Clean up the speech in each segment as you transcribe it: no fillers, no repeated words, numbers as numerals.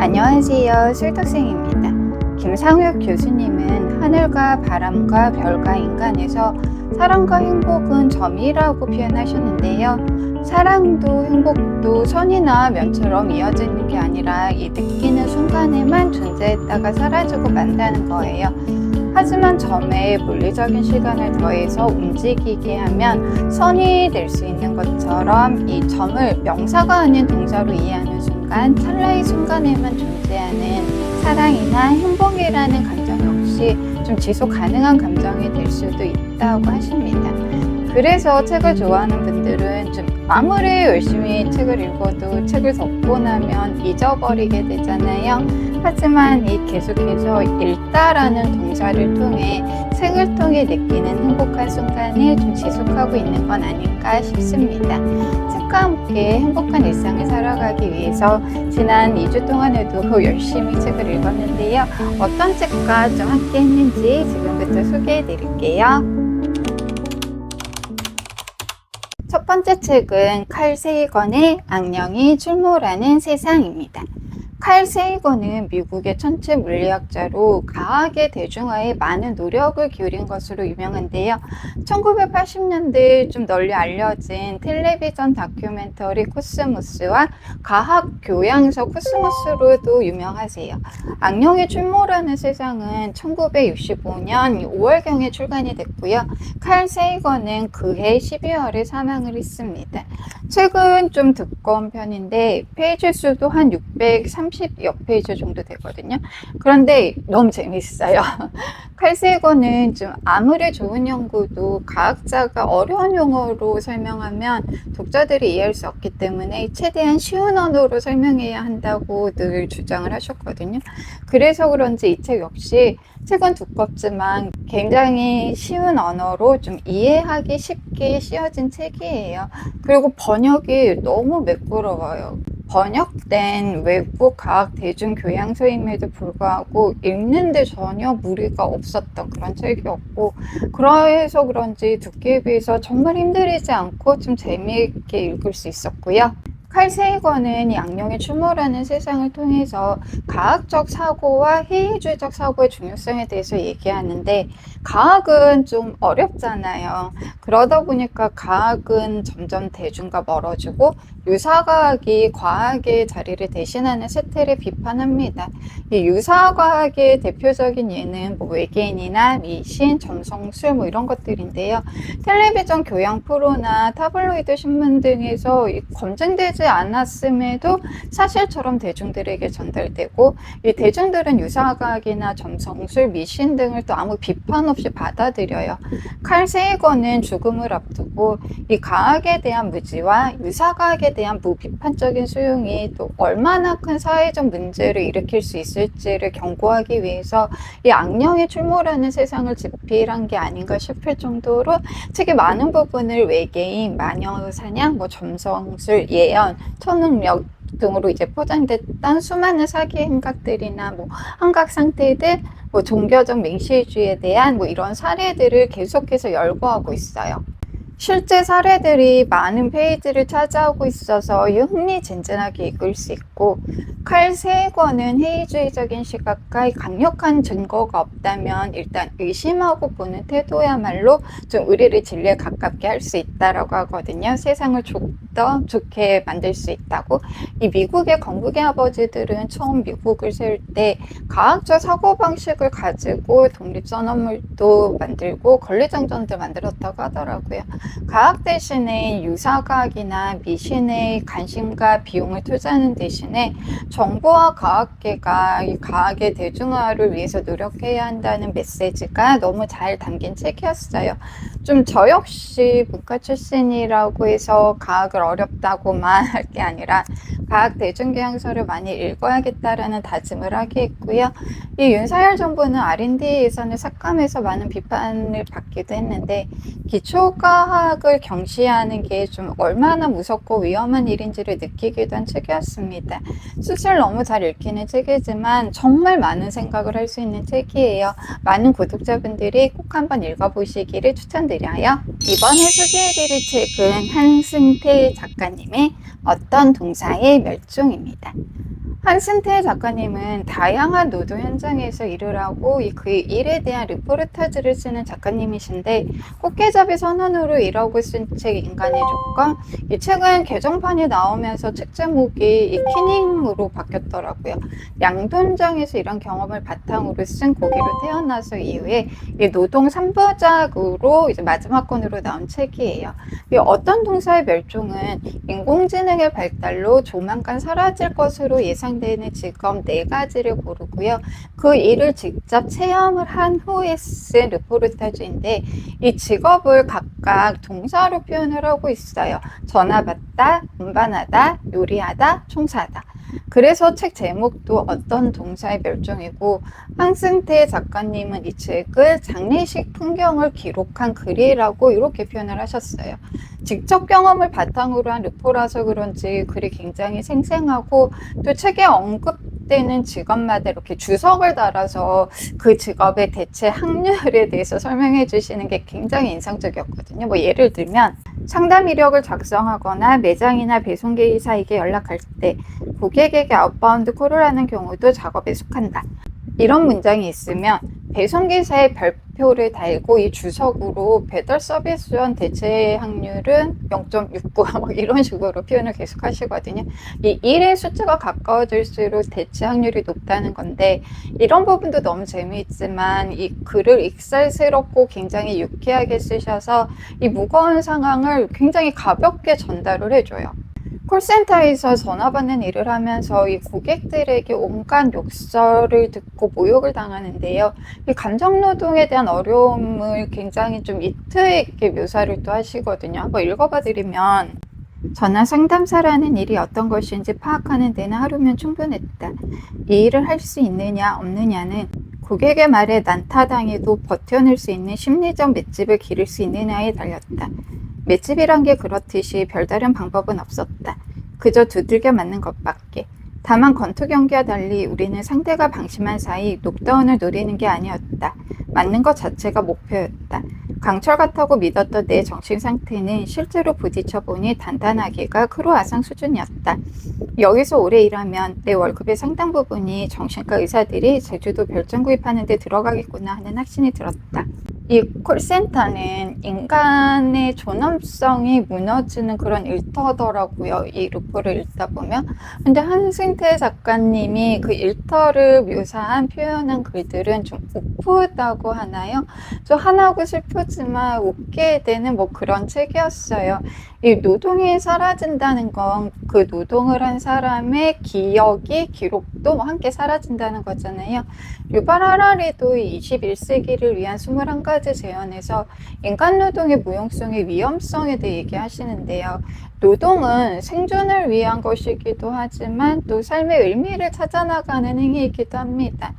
안녕하세요. 술떡생입니다. 김상욱 교수님은 하늘과 바람과 별과 인간에서 사랑과 행복은 점이라고 표현하셨는데요. 사랑도 행복도 선이나 면처럼 이어지는 게 아니라 이 느끼는 순간에만 존재했다가 사라지고 만다는 거예요. 하지만 점에 물리적인 시간을 더해서 움직이게 하면 선이 될 수 있는 것처럼 이 점을 명사가 아닌 동사로 이해하는 순간 찰나의 순간에만 존재하는 사랑이나 행복이라는 감정 역시 좀 지속 가능한 감정이 될 수도 있다고 하십니다. 그래서 책을 좋아하는 분들은 좀 아무리 열심히 책을 읽어도 책을 덮고 나면 잊어버리게 되잖아요. 하지만 이 계속해서 읽다라는 동사를 통해 책을 통해 느끼는 행복한 순간을 좀 지속하고 있는 건 아닐까 싶습니다. 책과 함께 행복한 일상을 살아가기 위해서 지난 2주 동안에도 열심히 책을 읽었는데요. 어떤 책과 좀 함께 했는지 지금부터 소개해 드릴게요. 첫 번째 책은 칼 세이건의 악령이 출몰하는 세상입니다. 칼 세이건은 미국의 천체 물리학자로 과학의 대중화에 많은 노력을 기울인 것으로 유명한데요. 1980년대에 좀 널리 알려진 텔레비전 다큐멘터리 코스모스와 과학 교양서 코스모스로도 유명하세요. 악령이 출몰하는 세상은 1965년 5월경에 출간이 됐고요. 칼 세이건은 그해 12월에 사망을 했습니다. 책은 좀 두꺼운 편인데 페이지 수도 한 630여 페이지 정도 되거든요. 그런데 너무 재밌어요. 칼 세이건은 좀 아무리 좋은 연구도 과학자가 어려운 용어로 설명하면 독자들이 이해할 수 없기 때문에 최대한 쉬운 언어로 설명해야 한다고 늘 주장을 하셨거든요. 그래서 그런지 이 책 역시 책은 두껍지만 굉장히 쉬운 언어로 좀 이해하기 쉽게 씌워진 책이에요. 그리고 번역이 너무 매끄러워요. 번역된 외국 과학 대중교양서임에도 불구하고 읽는데 전혀 무리가 없었던 그런 책이었고, 그래서 그런지 듣기에 비해서 정말 힘들이지 않고 좀 재미있게 읽을 수 있었고요. 칼 세이건은 이 악령이 출몰하는 세상을 통해서 과학적 사고와 회의주의적 사고의 중요성에 대해서 얘기하는데, 과학은 좀 어렵잖아요. 그러다 보니까 과학은 점점 대중과 멀어지고 유사과학이 과학의 자리를 대신하는 세태를 비판합니다. 이 유사과학의 대표적인 예는 외계인이나 미신, 점성술 이런 것들인데요. 텔레비전 교양 프로나 타블로이드 신문 등에서 검증되지 않았음에도 사실처럼 대중들에게 전달되고, 이 대중들은 유사과학이나 점성술, 미신 등을 또 아무 비판 없이 받아들여요. 칼 세이건은 죽음을 앞두고 이 과학에 대한 무지와 유사과학에 대한 무비판적인 수용이 또 얼마나 큰 사회적 문제를 일으킬 수 있을지를 경고하기 위해서 이 악령이 출몰하는 세상을 집필한 게 아닌가 싶을 정도로 책의 많은 부분을 외계인, 마녀 사냥, 점성술, 예언, 초능력 등으로 이제 포장됐던 수많은 사기 행각들이나 환각 상태들, 종교적 맹시주의에 대한 이런 사례들을 계속해서 열거하고 있어요. 실제 사례들이 많은 페이지를 차지하고 있어서 흥미진진하게 읽을 수 있고, 칼 세이건은 회의주의적인 시각과 강력한 증거가 없다면 일단 의심하고 보는 태도야말로 좀 우리를 진리에 가깝게 할 수 있다라고 하거든요. 세상을 좀 더 좋게 만들 수 있다고. 이 미국의 건국의 아버지들은 처음 미국을 세울 때 과학적 사고방식을 가지고 독립선언물도 만들고 권리정전도 만들었다고 하더라고요. 과학 대신에 유사과학이나 미신의 관심과 비용을 투자하는 대신에 정부와 과학계가 이 과학의 대중화를 위해서 노력해야 한다는 메시지가 너무 잘 담긴 책이었어요. 좀 저 역시 문과 출신이라고 해서 과학을 어렵다고만 할 게 아니라 과학 대중교양서를 많이 읽어야겠다라는 다짐을 하게 했고요. 이 윤석열 정부는 R&D 예산을 삭감해서 많은 비판을 받기도 했는데, 기초과학을 경시하는 게 좀 얼마나 무섭고 위험한 일인지를 느끼기도 한 책이었습니다. 수술 너무 잘 읽히는 책이지만 정말 많은 생각을 할 수 있는 책이에요. 많은 구독자분들이 꼭 한번 읽어보시기를 추천드려요. 이번에 소개해드릴 책은 한승태 작가님의 어떤 동사의 멸종입니다. 한승태 작가님은 다양한 노동 현장에서 일을 하고 그 일에 대한 리포르타지를 쓰는 작가님이신데, 꽃게잡이 선언으로 일하고 쓴 책 인간의 조건, 이 책은 개정판이 나오면서 책 제목이 이 키닝으로 바뀌었더라고요. 양돈장에서 이런 경험을 바탕으로 쓴 고기로 태어나서 이후에 이 노동 3부작으로 이제 마지막 권으로 나온 책이에요. 이 어떤 동사의 멸종은 인공지능의 발달로 조만간 사라질 것으로 예상되는 직업 4가지를 고르고요. 그 일을 직접 체험을 한 후에 쓴 르포르타주인데, 이 직업을 각각 동사로 표현을 하고 있어요. 전화 받다, 운반하다, 요리하다, 청소하다. 그래서 책 제목도 어떤 동사의 멸종이고, 황승태 작가님은 이 책을 장례식 풍경을 기록한 글이라고 이렇게 표현을 하셨어요. 직접 경험을 바탕으로 한 르포라서 그런지 글이 굉장히 생생하고, 또 책에 언급되는 직업마다 이렇게 주석을 달아서 그 직업의 대체 확률에 대해서 설명해 주시는 게 굉장히 인상적이었거든요. 뭐 예를 들면 상담 이력을 작성하거나 매장이나 배송기사에게 연락할 때 고객에게 아웃바운드 콜을 하는 경우도 작업에 속한다. 이런 문장이 있으면 배송기사의 별표를 달고 이 주석으로 배달 서비스원 대체 확률은 0.69 이런 식으로 표현을 계속 하시거든요. 이 일의 숫자가 가까워질수록 대체 확률이 높다는 건데, 이런 부분도 너무 재미있지만 이 글을 익살스럽고 굉장히 유쾌하게 쓰셔서 이 무거운 상황을 굉장히 가볍게 전달을 해줘요. 콜센터에서 전화 받는 일을 하면서 이 고객들에게 온갖 욕설을 듣고 모욕을 당하는데요. 이 감정노동에 대한 어려움을 굉장히 좀 위트 있게 묘사를 또 하시거든요. 한번 읽어봐 드리면, 전화 상담사라는 일이 어떤 것인지 파악하는 데는 하루면 충분했다. 이 일을 할 수 있느냐 없느냐는 고객의 말에 난타당해도 버텨낼 수 있는 심리적 맷집을 기를 수 있느냐에 달렸다. 맷집이란 게 그렇듯이 별다른 방법은 없었다. 그저 두들겨 맞는 것밖에. 다만 권투 경기와 달리 우리는 상대가 방심한 사이 녹다운을 노리는 게 아니었다. 맞는 것 자체가 목표였다. 강철 같다고 믿었던 내 정신 상태는 실제로 부딪혀 보니 단단하기가 크로아상 수준이었다. 여기서 오래 일하면 내 월급의 상당 부분이 정신과 의사들이 제주도 별장 구입하는 데 들어가겠구나 하는 확신이 들었다. 이 콜센터는 인간의 존엄성이 무너지는 그런 일터더라고요. 이 루포를 읽다 보면. 근데 한승태 작가님이 그 일터를 묘사한 표현한 글들은 좀 우프다고 하나요? 좀 화나고 슬프지만 웃게 되는 뭐 그런 책이었어요. 이 노동이 사라진다는 건 그 노동을 한 사람의 기억이, 기록도 함께 사라진다는 거잖아요. 유발 하라리도 21세기를 위한 21가지 제언에서 인간 노동의 무용성의 위험성에 대해 얘기하시는데요. 노동은 생존을 위한 것이기도 하지만 또 삶의 의미를 찾아나가는 행위이기도 합니다.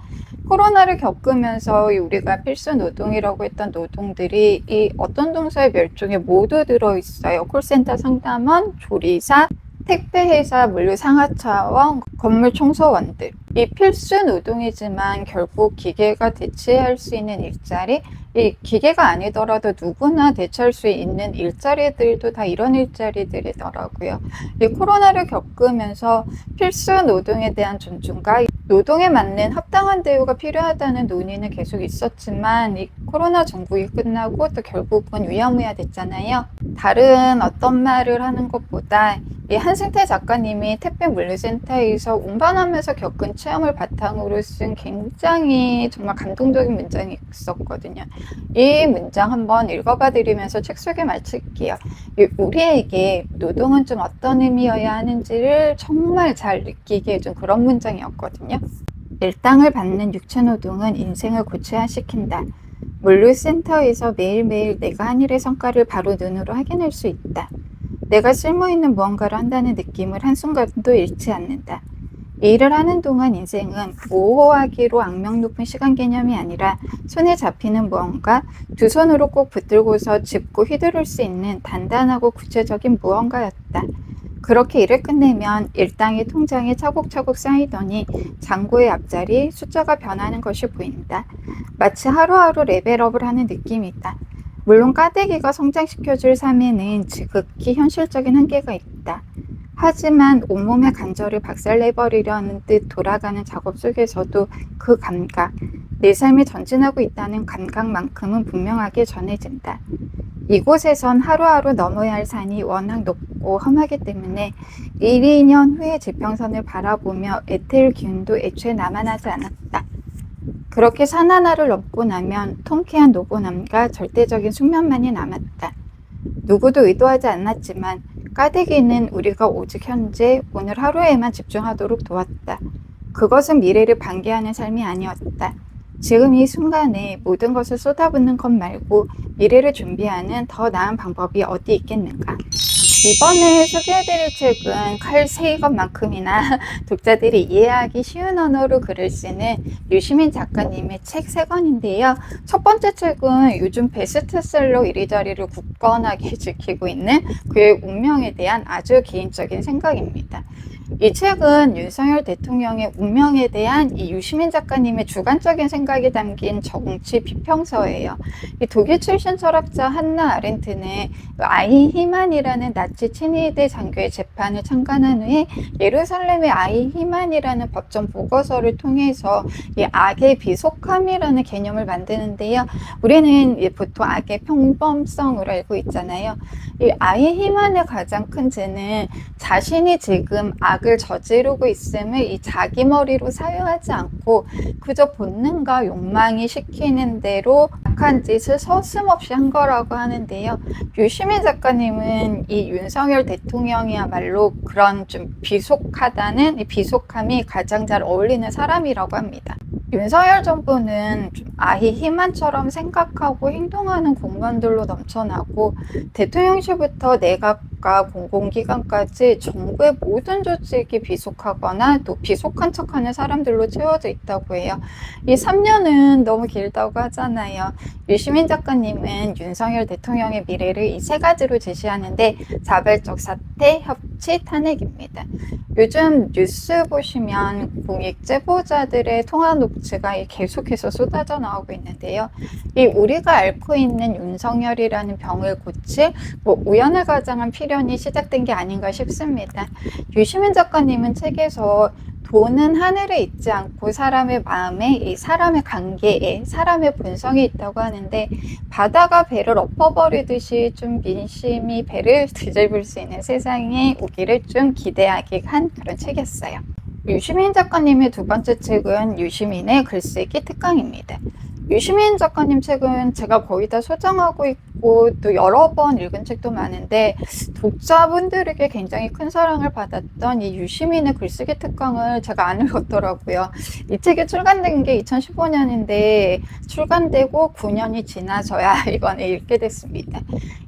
코로나를 겪으면서 우리가 필수 노동이라고 했던 노동들이 이 어떤 동사의 멸종에 모두 들어있어요. 콜센터 상담원, 조리사, 택배회사, 물류상하차원, 건물 청소원들. 이 필수 노동이지만 결국 기계가 대체할 수 있는 일자리, 이 기계가 아니더라도 누구나 대체할 수 있는 일자리들도 다 이런 일자리들이더라고요. 이 코로나를 겪으면서 필수 노동에 대한 존중과 노동에 맞는 합당한 대우가 필요하다는 논의는 계속 있었지만, 이 코로나 전국이 끝나고 또 결국은 위야무야 됐잖아요. 다른 어떤 말을 하는 것보다 이 한승태 작가님이 택배 물류센터에서 운반하면서 겪은 체험을 바탕으로 쓴 굉장히 정말 감동적인 문장이 있었거든요. 이 문장 한번 읽어봐 드리면서 책 소개 마칠게요. 우리에게 노동은 좀 어떤 의미여야 하는지를 정말 잘 느끼게 해준 그런 문장이었거든요. 일당을 받는 육체노동은 인생을 구체화시킨다. 물류센터에서 매일매일 내가 한 일의 성과를 바로 눈으로 확인할 수 있다. 내가 쓸모있는 무언가를 한다는 느낌을 한순간도 잃지 않는다. 이 일을 하는 동안 인생은 모호하기로 악명 높은 시간 개념이 아니라 손에 잡히는 무언가, 두 손으로 꼭 붙들고서 짚고 휘두를 수 있는 단단하고 구체적인 무언가였다. 그렇게 일을 끝내면 일당이 통장에 차곡차곡 쌓이더니 잔고의 앞자리 숫자가 변하는 것이 보인다. 마치 하루하루 레벨업을 하는 느낌이다. 물론 까대기가 성장시켜줄 삶에는 지극히 현실적인 한계가 있다. 하지만 온몸의 관절을 박살내버리려는 듯 돌아가는 작업 속에서도 그 감각, 내 삶이 전진하고 있다는 감각만큼은 분명하게 전해진다. 이곳에선 하루하루 넘어야 할 산이 워낙 높고 험하기 때문에 1, 2년 후의 지평선을 바라보며 애태울 기운도 애초에 남아나지 않았다. 그렇게 산 하나를 넘고 나면 통쾌한 노곤함과 절대적인 숙면만이 남았다. 누구도 의도하지 않았지만 까대기는 우리가 오직 현재 오늘 하루에만 집중하도록 도왔다. 그것은 미래를 방기하는 삶이 아니었다. 지금 이 순간에 모든 것을 쏟아붓는 것 말고 미래를 준비하는 더 나은 방법이 어디 있겠는가. 이번에 소개해드릴 책은 칼 세이건만큼이나 독자들이 이해하기 쉬운 언어로 글을 쓰는 유시민 작가님의 책 3권인데요. 첫 번째 책은 요즘 베스트셀러 1위 자리를 굳건하게 지키고 있는 그의 운명에 대한 아주 개인적인 생각입니다. 이 책은 윤석열 대통령의 운명에 대한 이 유시민 작가님의 주관적인 생각이 담긴 정치 비평서예요. 이 독일 출신 철학자 한나 아렌트는 아이 히만이라는 나치 친위대 장교의 재판을 참관한 후에 예루살렘의 아이 히만이라는 법정 보고서를 통해서 이 악의 비속함이라는 개념을 만드는데요. 우리는 보통 악의 평범성으로 알고 있잖아요. 이 아이 히만의 가장 큰 죄는 자신이 지금 악을 저지르고 있음을 이 자기 머리로 사유하지 않고 그저 본능과 욕망이 시키는 대로 악한 짓을 서슴없이 한 거라고 하는데요. 유시민 작가님은 이 윤석열 대통령이야말로 그런 좀 비속하다는 이 비속함이 가장 잘 어울리는 사람이라고 합니다. 윤석열 정부는 좀 아이 히만처럼 생각하고 행동하는 공무원들로 넘쳐나고 대통령실부터 내각과 공공기관까지 정부의 모든 조직이 비속하거나 또 비속한 척하는 사람들로 채워져 있다고 해요. 이 3년은 너무 길다고 하잖아요. 유시민 작가님은 윤석열 대통령의 미래를 이 3가지로 제시하는데 자발적 사퇴, 협치, 탄핵입니다. 요즘 뉴스 보시면 공익 제보자들의 통화 녹취가 계속해서 쏟아져 나오고 있는데요. 이 우리가 앓고 있는 윤석열이라는 병을 고칠 우연을 가장한 필연이 시작된 게 아닌가 싶습니다. 유시민 작가님은 책에서 돈은 하늘에 있지 않고 사람의 마음에 이 사람의 관계에 사람의 본성이 있다고 하는데 바다가 배를 엎어버리듯이 좀 민심이 배를 뒤집을 수 있는 세상이 오기를 좀 기대하게 한 그런 책이었어요. 유시민 작가님의 2번째 책은 유시민의 글쓰기 특강입니다. 유시민 작가님 책은 제가 거의 다 소장하고 있고 또 여러 번 읽은 책도 많은데 독자분들에게 굉장히 큰 사랑을 받았던 이 유시민의 글쓰기 특강을 제가 안 읽었더라고요. 이 책이 출간된 게 2015년인데 출간되고 9년이 지나서야 이번에 읽게 됐습니다.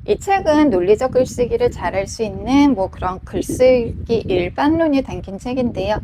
이 책은 논리적 글쓰기를 잘할 수 있는 그런 글쓰기 일반론이 담긴 책인데요.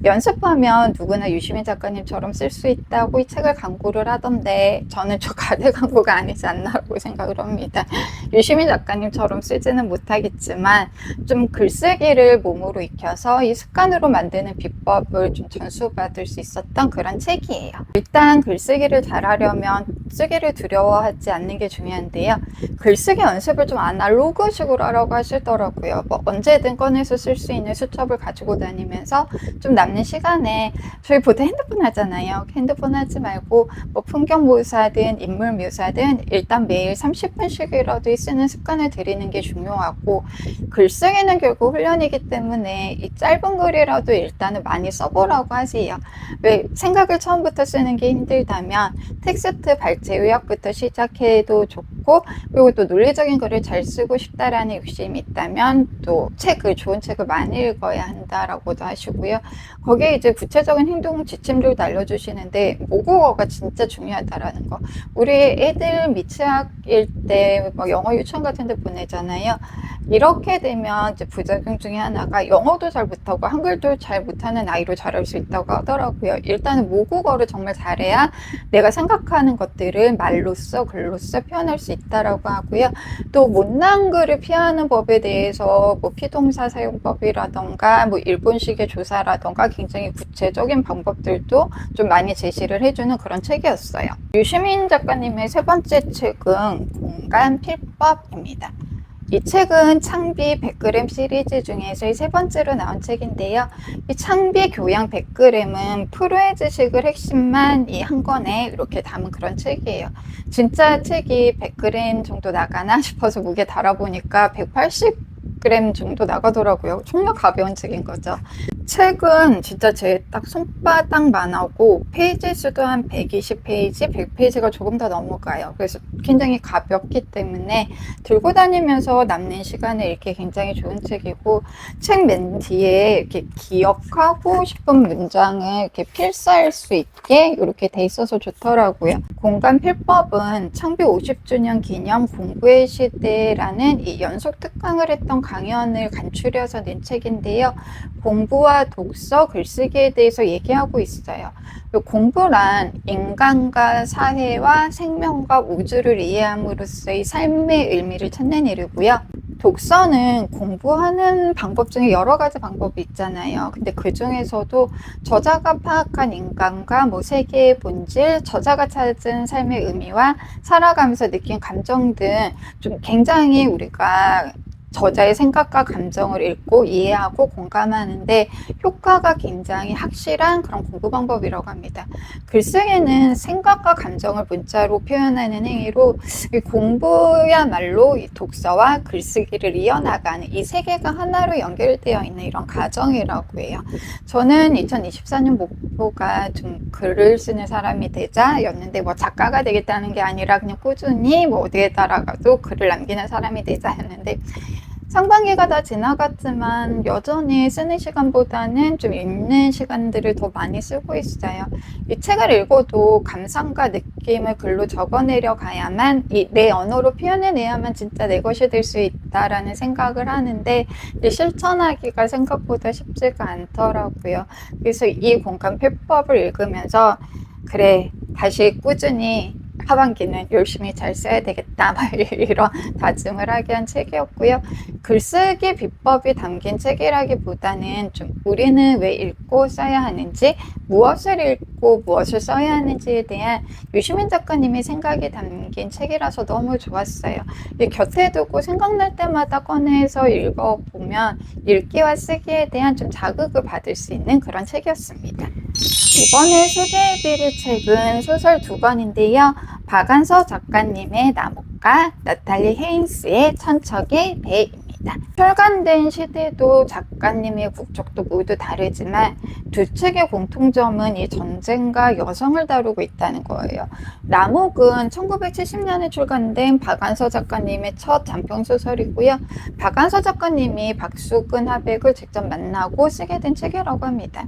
연습하면 누구나 유시민 작가님처럼 쓸 수 있다고 이 책을 광고를 하던데 저는 저 가대 광고가 아니지 않나라고 생각을 합니다. 유시민 작가님처럼 쓰지는 못하겠지만 좀 글쓰기를 몸으로 익혀서 이 습관으로 만드는 비법을 좀 전수받을 수 있었던 그런 책이에요. 일단 글쓰기를 잘하려면 쓰기를 두려워하지 않는 게 중요한데요. 글쓰기 연습을 좀 아날로그식으로 하라고 하시더라고요. 언제든 꺼내서 쓸 수 있는 수첩을 가지고 다니면서 좀 남는 시간에 저희 보통 핸드폰 하잖아요. 핸드폰 하지 말고 풍경 묘사든 인물 묘사든 일단 매일 30분씩이라도 쓰는 습관을 들이는 게 중요하고 글쓰기는 결국 훈련이기 때문에 이 짧은 글이라도 일단은 많이 써보라고 하세요. 왜 생각을 처음부터 쓰는 게 힘들다면 텍스트 발제 요약부터 시작해도 좋고 그리고 또 논리적인 글을 잘 쓰고 싶다라는 욕심이 있다면 또 좋은 책을 많이 읽어야 한다라고도 하시고요. 거기에 이제 구체적인 행동 지침들도 알려주시는데 모국어가 진짜 중요하다라는 거. 우리 애들 미취학일 때 영어 유치원 같은 데 보내잖아요. 이렇게 되면 이제 부작용 중에 하나가 영어도 잘 못하고 한글도 잘 못하는 아이로 자랄 수 있다고 하더라고요. 일단은 모국어를 정말 잘해야 내가 생각하는 것들을 말로써 글로써 표현할 수 있다라고 하고요. 또 못난 글을 피하는 법에 대해서 피동사 사용법이라던가 일본식의 조사라던가 굉장히 구체적인 방법들도 좀 많이 제시를 해주는 그런 책이었어요. 유시민 작가님의 3번째 책은 공간 필법입니다. 이 책은 창비 100g 시리즈 중에서 세 번째로 나온 책인데요. 이 창비 교양 100g은 프로의 지식을 핵심만 이 한 권에 이렇게 담은 그런 책이에요. 진짜 책이 100g 정도 나가나 싶어서 무게 달아보니까 180g 정도 나가더라고요. 정말 가벼운 책인 거죠. 책은 진짜 제 딱 손바닥만 하고 페이지 수도 한 120페이지, 100페이지가 조금 더 넘어가요. 그래서 굉장히 가볍기 때문에 들고 다니면서 남는 시간에 읽기 굉장히 좋은 책이고, 책 맨 뒤에 이렇게 기억하고 싶은 문장을 이렇게 필사할 수 있게 이렇게 돼 있어서 좋더라고요. 공간 필법은 창비 50주년 기념 공부의 시대라는 이 연속 특강을 했던 강연을 간추려서 낸 책인데요. 공부와 독서, 글쓰기에 대해서 얘기하고 있어요. 공부란 인간과 사회와 생명과 우주를 이해함으로써의 삶의 의미를 찾는 일이고요. 독서는 공부하는 방법 중에 여러 가지 방법이 있잖아요. 근데 그 중에서도 저자가 파악한 인간과 세계의 본질, 저자가 찾은 삶의 의미와 살아가면서 느낀 감정 등 좀 굉장히 우리가 저자의 생각과 감정을 읽고 이해하고 공감하는데 효과가 굉장히 확실한 그런 공부 방법이라고 합니다. 글쓰기는 생각과 감정을 문자로 표현하는 행위로 공부야말로 이 독서와 글쓰기를 이어나가는 이 세계가 하나로 연결되어 있는 이런 과정이라고 해요. 저는 2024년 목표가 좀 글을 쓰는 사람이 되자였는데 작가가 되겠다는 게 아니라 그냥 꾸준히 어디에 따라가도 글을 남기는 사람이 되자였는데, 상반기가 다 지나갔지만 여전히 쓰는 시간보다는 좀 읽는 시간들을 더 많이 쓰고 있어요. 이 책을 읽어도 감상과 느낌을 글로 적어내려 가야만, 내 언어로 표현해내야만 진짜 내 것이 될 수 있다라는 생각을 하는데, 실천하기가 생각보다 쉽지가 않더라고요. 그래서 이 공간 필법을 읽으면서 그래, 다시 꾸준히 하반기는 열심히 잘 써야 되겠다 이런 다짐을 하게 한 책이었고요. 글쓰기 비법이 담긴 책이라기보다는 좀 우리는 왜 읽고 써야 하는지, 무엇을 읽고 무엇을 써야 하는지에 대한 유시민 작가님의 생각이 담긴 책이라서 너무 좋았어요. 곁에 두고 생각날 때마다 꺼내서 읽어보면 읽기와 쓰기에 대한 좀 자극을 받을 수 있는 그런 책이었습니다. 이번에 소개해드릴 책은 소설 2권인데요. 박안서 작가님의 나뭇가, 나탈리 헤인스의 천척의 배입니다. 철간된 시대도 작가님의 국적도 모두 다르지만 두 책의 공통점은 이 전쟁과 여성을 다루고 있다는 거예요. 나목은 1970년에 출간된 박안서 작가님의 첫 단편소설이고요. 박안서 작가님이 박수근 하백을 직접 만나고 쓰게 된 책이라고 합니다.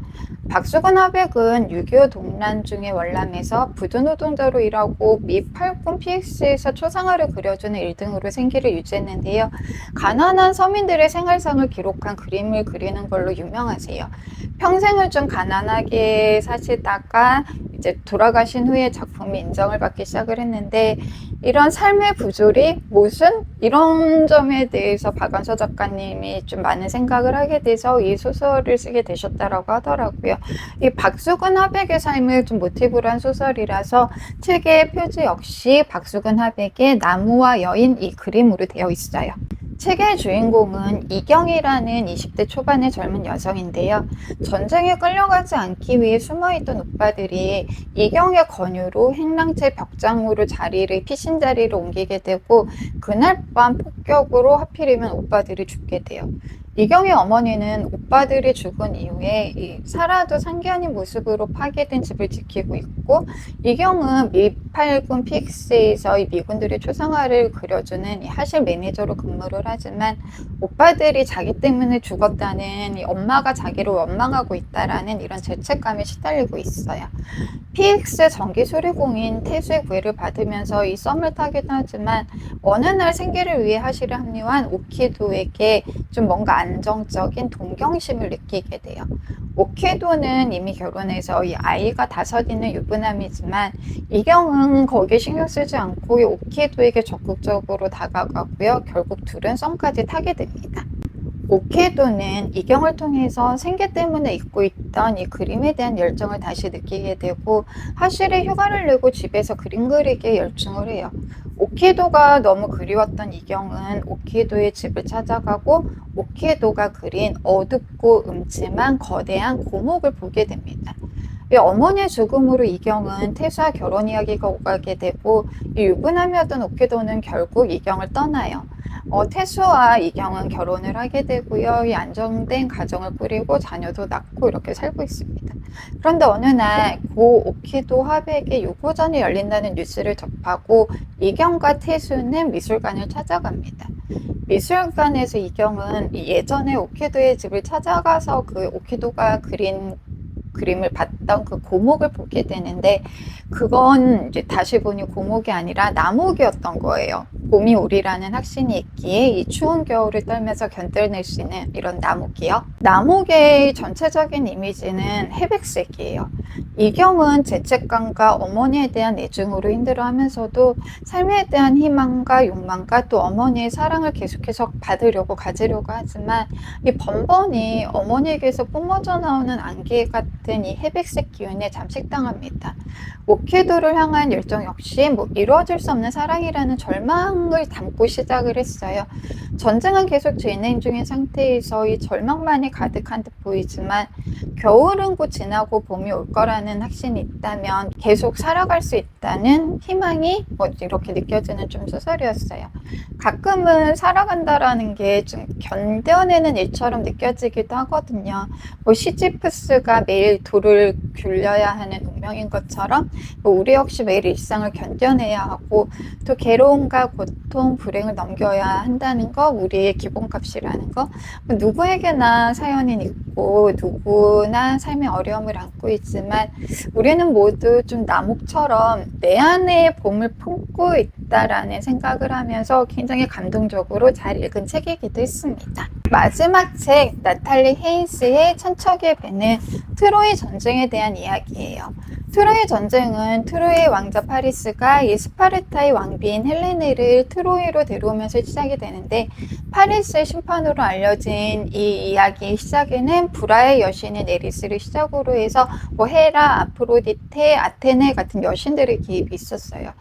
박수근 하백은 6.25 동란 중에 월남에서 부두노동자로 일하고 미 팔군 PX에서 초상화를 그려주는 1등으로 생기를 유지했는데요. 가난한 서민들의 생활상을 기록한 그림을 그리는 걸로 유명하세요. 평생을 좀 가난하게 사시다가 이제 돌아가신 후에 작품이 인정을 받기 시작을 했는데, 이런 삶의 부조리, 모순, 이런 점에 대해서 박안서 작가님이 좀 많은 생각을 하게 돼서 이 소설을 쓰게 되셨다라고 하더라고요. 이 박수근 하백의 삶을 좀 모티브로 한 소설이라서 책의 표지 역시 박수근 하백의 나무와 여인 이 그림으로 되어 있어요. 책의 주인공은 이경이라는 20대 초반의 젊은 여성인데요. 전쟁에 끌려가지 않기 위해 숨어있던 오빠들이 이경의 권유로 행랑채 벽장으로 피신 자리를 옮기게 되고, 그날 밤 폭격으로 하필이면 오빠들이 죽게 돼요. 이경의 어머니는 오빠들이 죽은 이후에 살아도 상기하는 모습으로 파괴된 집을 지키고 있고, 이경은 미 8군 PX에서 미군들의 초상화를 그려주는 하실 매니저로 근무를 하지만, 오빠들이 자기 때문에 죽었다는 엄마가 자기를 원망하고 있다라는 이런 죄책감에 시달리고 있어요. PX 전기 수리공인 태수의 구애를 받으면서 이 썸을 타기도 하지만, 어느 날 생계를 위해 하실에 합류한 오키도에게 좀 뭔가 안정적인 동경심을 느끼게 돼요. 오키도는 이미 결혼해서 이 아이가 5 있는 유부남이지만, 이경은 거기에 신경 쓰지 않고 이 오키도에게 적극적으로 다가가고요. 결국 둘은 썸까지 타게 됩니다. 오키도는 이경을 통해서 생계 때문에 잊고 있던 이 그림에 대한 열정을 다시 느끼게 되고, 하실에 휴가를 내고 집에서 그림 그리기에 열중을 해요. 오키도가 너무 그리웠던 이경은 오키도의 집을 찾아가고 오키도가 그린 어둡고 음침한 거대한 고목을 보게 됩니다. 이 어머니의 죽음으로 이경은 태수와 결혼 이야기가 오가게 되고 이 유부남이었던 오키도는 결국 이경을 떠나요. 태수와 이경은 결혼을 하게 되고요. 이 안정된 가정을 꾸리고 자녀도 낳고 이렇게 살고 있습니다. 그런데 어느 날 고 오키도 화백에 유고전이 열린다는 뉴스를 접하고 이경과 태수는 미술관을 찾아갑니다. 미술관에서 이경은 예전에 오키도의 집을 찾아가서 그 오키도가 그린 그림을 봤던 그 고목을 보게 되는데 그건 이제 다시 보니 고목이 아니라 나목이었던 거예요. 봄이 오리라는 확신이 있기에 이 추운 겨울을 떨면서 견뎌낼 수 있는 이런 나목이요. 나목의 전체적인 이미지는 회백색이에요. 이경은 죄책감과 어머니에 대한 애증으로 힘들어하면서도 삶에 대한 희망과 욕망과 또 어머니의 사랑을 계속해서 받으려고 가지려고 하지만 이 번번이 어머니에게서 뿜어져 나오는 안개 같은 이 회백색 기운에 잠식당합니다. 오키도를 향한 열정 역시 이루어질 수 없는 사랑이라는 절망을 담고 시작을 했어요. 전쟁은 계속 진행 중인 상태에서 이 절망만이 가득한 듯 보이지만 겨울은 곧 지나고 봄이 올 거라는 확신이 있다면 계속 살아갈 수 있다는 희망이 이렇게 느껴지는 좀 소설이었어요. 가끔은 살아간다라는 게 좀 견뎌내는 일처럼 느껴지기도 하거든요. 시지프스가 매일 돌을 굴려야 하는 운명인 것처럼 우리 역시 매일 일상을 견뎌내야 하고 또 괴로움과 고통, 불행을 넘겨야 한다는 거 우리의 기본값이라는 거 누구에게나 사연이 있고 누구나 삶의 어려움을 안고 있지만 우리는 모두 좀 나목처럼 내 안에 봄을 품고 있다라는 생각을 하면서 굉장히 감동적으로 잘 읽은 책이기도 했습니다. 마지막 책 나탈리 헤인스의 천척의 배는 트로이 전쟁에 대한 이야기예요. 트로이 전쟁은 트로이의 왕자 파리스가 이 스파르타의 왕비인 헬레네를 트로이로 데려오면서 시작이 되는데 파리스의 심판으로 알려진 이 이야기의 시작에는 불화의 여신인 에리스를 시작으로 해서 헤라, 아프로디테, 아테네 같은 여신들의 기입이 있었어요.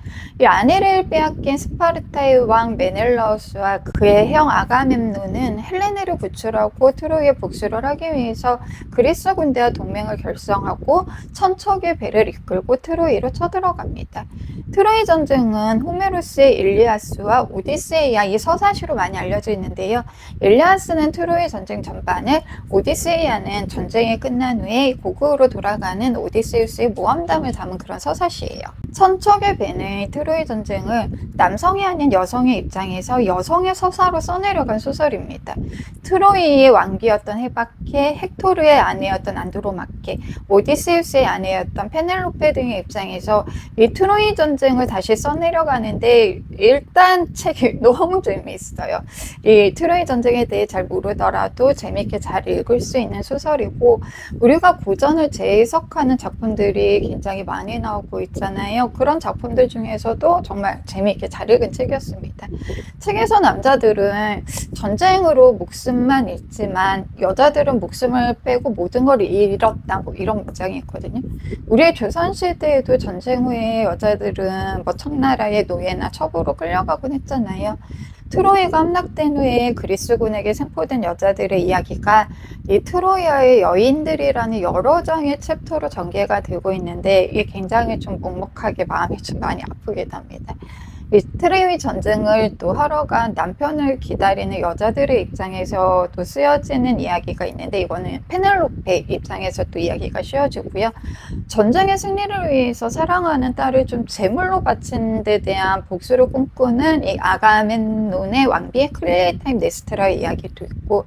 이 아내를 빼앗긴 스파르타의 왕 메넬라우스와 그의 형 아가멤논은 헬레네를 구출하고 트로이에 복수를 하기 위해서 그리스 군대와 동맹을 결성하고 천척의 배를 이끌고 트로이로 쳐들어갑니다. 트로이 전쟁은 호메로스의 일리아스와 오디세이아 이 서사시로 많이 알려져 있는데요. 일리아스는 트로이 전쟁 전반을, 오디세이아는 전쟁이 끝난 후에 고국으로 돌아가는 오디세우스의 모험담을 담은 그런 서사시예요. 천척의 배는 트로이 전쟁을 남성이 아닌 여성의 입장에서 여성의 서사로 써내려간 소설입니다. 트로이의 왕비였던 헤바케, 헥토르의 아내였던 안드로마케, 오디세우스의 아내였던 페넬로페 등의 입장에서 이 트로이 전쟁을 다시 써내려가는데 일단 책이 너무 재미있어요. 이 트로이 전쟁에 대해 잘 모르더라도 재미있게 잘 읽을 수 있는 소설이고 우리가 고전을 재해석하는 작품들이 굉장히 많이 나오고 있잖아요. 그런 작품들 중에서도 정말 재미있게 잘 읽은 책이었습니다. 책에서 남자들은 전쟁으로 목숨만 잃지만 여자들은 목숨을 빼고 모든 걸 잃었다 이런 문장이 있거든요. 우리의 조선시대에도 전쟁 후에 여자들은 청나라의 노예나 첩으로 끌려가곤 했잖아요. 트로이가 함락된 후에 그리스군에게 생포된 여자들의 이야기가 이 트로이아의 여인들이라는 여러 장의 챕터로 전개가 되고 있는데 이게 굉장히 좀 먹먹하게 마음이 좀 많이 아프게 됩니다. 이 트로이 전쟁을 또 하러 간 남편을 기다리는 여자들의 입장에서 또 쓰여지는 이야기가 있는데 이거는 페넬로페 입장에서 또 이야기가 씌워지고요. 전쟁의 승리를 위해서 사랑하는 딸을 좀 제물로 바친 데 대한 복수를 꿈꾸는 이 아가멤논의 왕비의 클레이타임네스트라의 이야기도 있고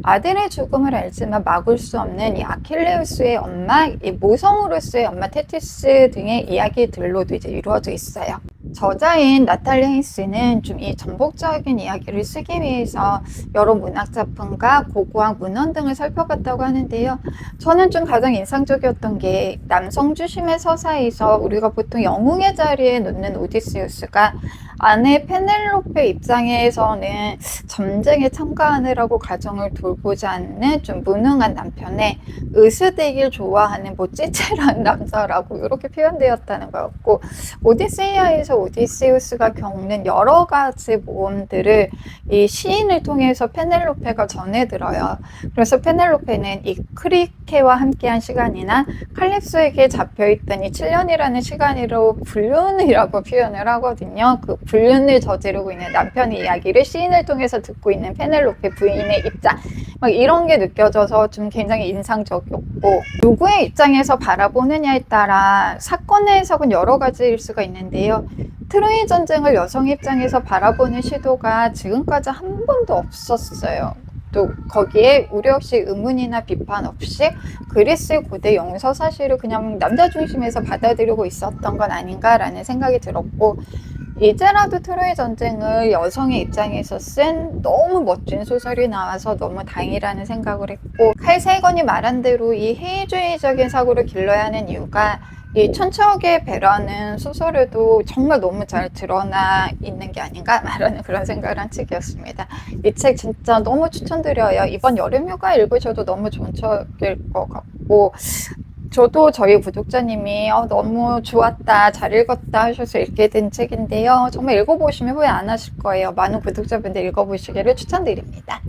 아들의 죽음을 알지만 막을 수 없는 이 아킬레우스의 엄마, 이 모성으로서의 엄마 테티스 등의 이야기들로도 이제 이루어져 있어요. 저자인 나탈리 헤인스는 좀 이 전복적인 이야기를 쓰기 위해서 여러 문학 작품과 고고학 문헌 등을 살펴봤다고 하는데요. 저는 좀 가장 인상적이었던 게 남성 중심의 서사에서 우리가 보통 영웅의 자리에 놓는 오디세우스가 아내 페넬로페 입장에서는 전쟁에 참가하느라고 가정을 돌보지 않는 좀 무능한 남편에 으스대길 좋아하는 뭐 찌질한 남자라고 이렇게 표현되었다는 거였고, 오디세이아에서 오디세우스가 겪는 여러 가지 모험들을 이 시인을 통해서 페넬로페가 전해들어요. 그래서 페넬로페는 이 크리케와 함께한 시간이나 칼립소에게 잡혀있던 이 7년이라는 시간으로 불륜이라고 표현을 하거든요. 그 불륜을 저지르고 있는 남편의 이야기를 시인을 통해서 듣고 있는 페넬로페 부인의 입장, 막 이런 게 느껴져서 좀 굉장히 인상적이었고, 누구의 입장에서 바라보느냐에 따라 사건의 해석은 여러 가지일 수가 있는데요. 트로이 전쟁을 여성 입장에서 바라보는 시도가 지금까지 한 번도 없었어요. 또 거기에 우려 없이 의문이나 비판 없이 그리스 고대 영서 사실을 그냥 남자 중심에서 받아들이고 있었던 건 아닌가라는 생각이 들었고, 이제라도 트로이 전쟁을 여성의 입장에서 쓴 너무 멋진 소설이 나와서 너무 다행이라는 생각을 했고, 칼 세이건이 말한 대로 이 해이주의적인 사고를 길러야 하는 이유가 이 천추억의 배라는 소설에도 정말 너무 잘 드러나 있는 게 아닌가 말하는 그런 생각을 한 책이었습니다. 이 책 진짜 너무 추천드려요. 이번 여름휴가 읽으셔도 너무 좋은 책일 것 같고, 저도 저희 구독자님이 너무 좋았다, 잘 읽었다 하셔서 읽게 된 책인데요. 정말 읽어보시면 후회 안 하실 거예요. 많은 구독자분들 읽어보시기를 추천드립니다.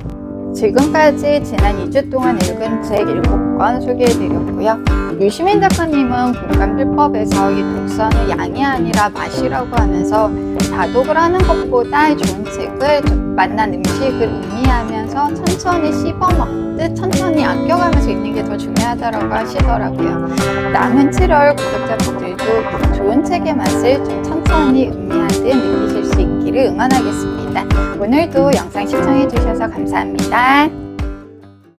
지금까지 지난 2주 동안 읽은 책 7권 소개해드렸고요. 유시민 작가님은 공감필법에서 이 독서는 양이 아니라 맛이라고 하면서 다독을 하는 것보다 좋은 책을 맛난 음식을 음미하면서 천천히 씹어먹듯 천천히 아껴가면서 읽는 게 더 중요하다고 하시더라고요. 남은 7월 구독자분들도 좋은 책의 맛을 좀 천천히 음미하듯 느끼실 수 있기를 응원하겠습니다. 오늘도 영상 시청해주셔서 감사합니다.